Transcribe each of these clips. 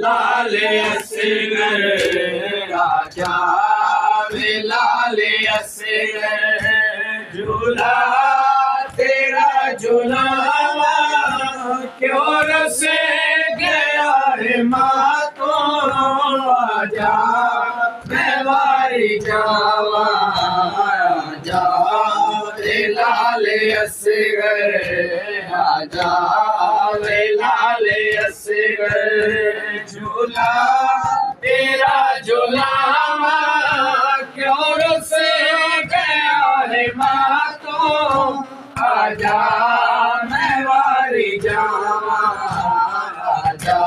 लाले सिंह राजा लाले सिंह झूला तेरा झूलावा क्यों रस गया रे माँ तो आजा मैं वारी जावा आजा लाले सिंह आजा लाले सिंह झूला तेरा झूलावा क्यों रस गया है माँ तो आजा मैं वारी जावा आजा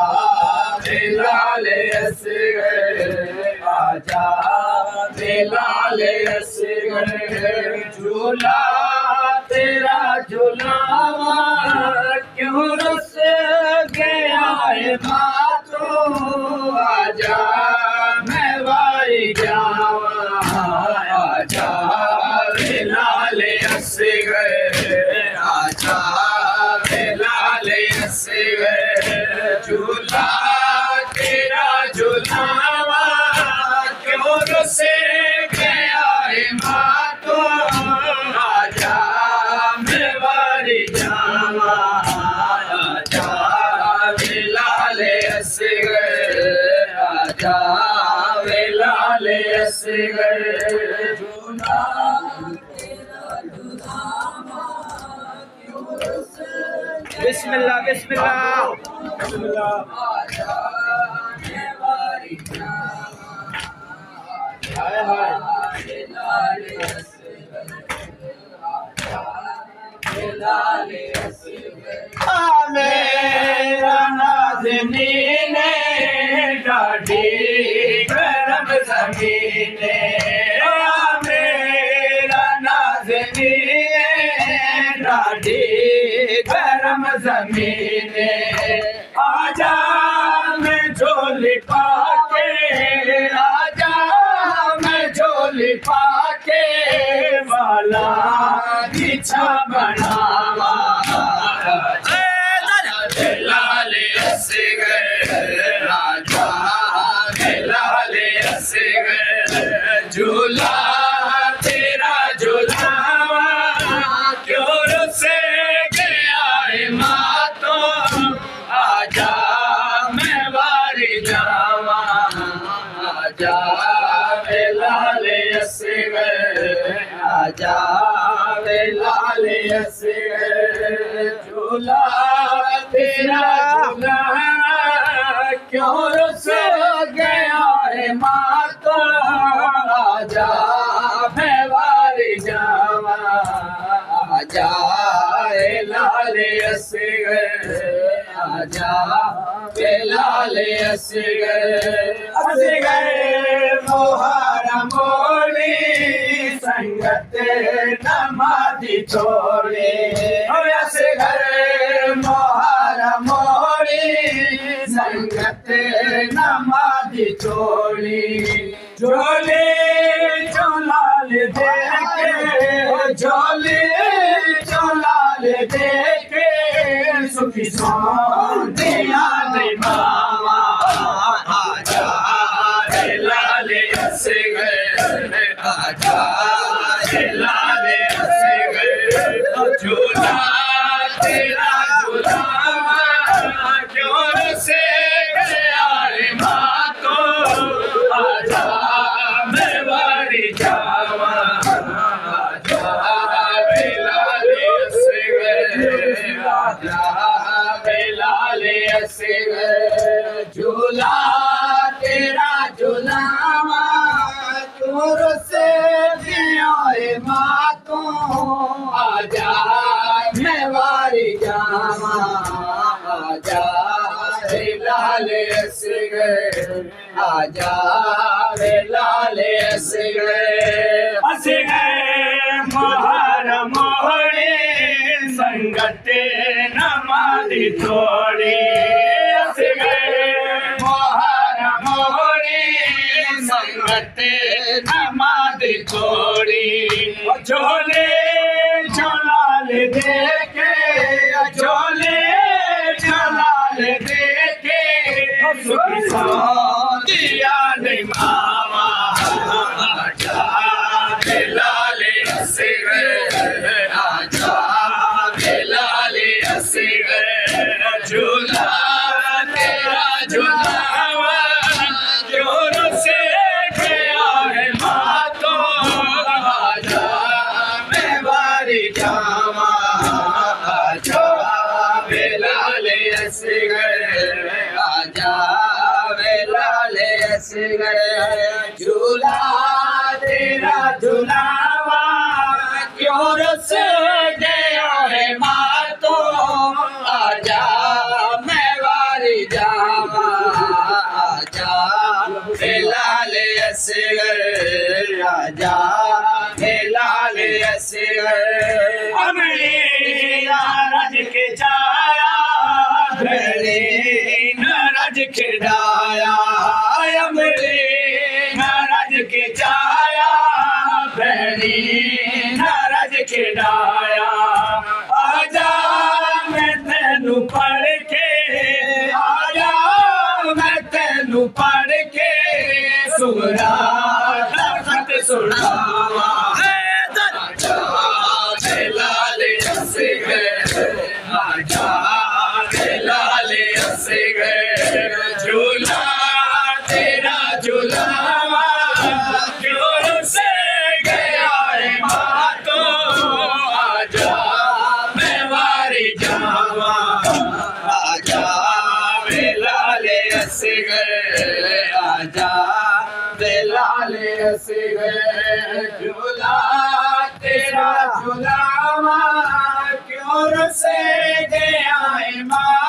लाले सिंह आजा लाले सिंह झूला तेरा झूलावा क्यों रस गया है माँ तो आजा मैं वारी जावा आजा लाले सिंह आजा लाले सिंह झूला तेरा झूलावा क्यों रस गया है माँ तो आजा मैं वारी जावा आजा लाले सिंह आजा लाले सिंह झूला बिस्मिल्लाह बिस्मिल्लाह बिस्मिल्लाह हाय हाय मेरा नाज़नीन डाढ़ी गरम ज़मीन मेरा नाज़नीन डाढ़ी गरम ज़मीन आजा मैं झोली पाके आजा मैं झोली पाके वाला पीछा बनावा लाले सिंह आजा लाले सिंह झूला तेरा झूलावा क्यों रस गया है माँ तो आजा मैं वारी जावा आजा लाले सिंह आजा लाले सिंह झूला तेरा झूला क्यों रस गया है माँ तो आजा मैं वारी जावा आजा लाले सिंह आजा लाले सिंह मोहरा मोरी संगत नमाज़ी छोड़े घर मोहरा मोरी संगत नमाज़ी छोड़ी झोले झोलाल देखे झोले झोलाल देखे सुखी सोनिया दे मामा आजा लाले सिंह आजा लाले सिंह झूला तेरा झूलावा क्यों से गया रे माँ तो आजा मैं वारी जावा आजा लाले सिंह आजा लाले सिंह झूला तेरा झूलावा क्यों से गया रे माँ तो आजा मैं वारी जावा आजा लाले सिंह आजा लाले सिंह सिंह मोहरा मोहरे संगत नमाज़ी छोड़ी सिंह मोहरा मोहरे संगत नमाज़ी छोड़ी झोले झोलाल देखे झोले झोलाल देखे सुखी दिया नहीं मामा आजा लाले असगर आजा लाले असगर झूला तेरा झूलावा जोर से गया है मातो आजा मैं बारी जावा आजा लाले असगर आजा लाले असगर झूला तेरा झूलावा क्यों रस गया है मातो आजा मैं वारी जावा आजा लाले असगर आजा लाले असगर अमली नाराज के जाया भले नाराज खिड़ाया अमली नाराज के जाया भली नाराज खिड़ाया आजा मैं तेनू पढ़ के आजा मैं तेनू पढ़ के सुरा खत सुनावा लाले असगर आजा लाले असगर झूला तेरा झूलावा जोर से गया है मातो आजा मैं वारी जावा आजा लाले असगर आजा लाले असगर झूला तेरा झूलावा क्यों से गया है माँ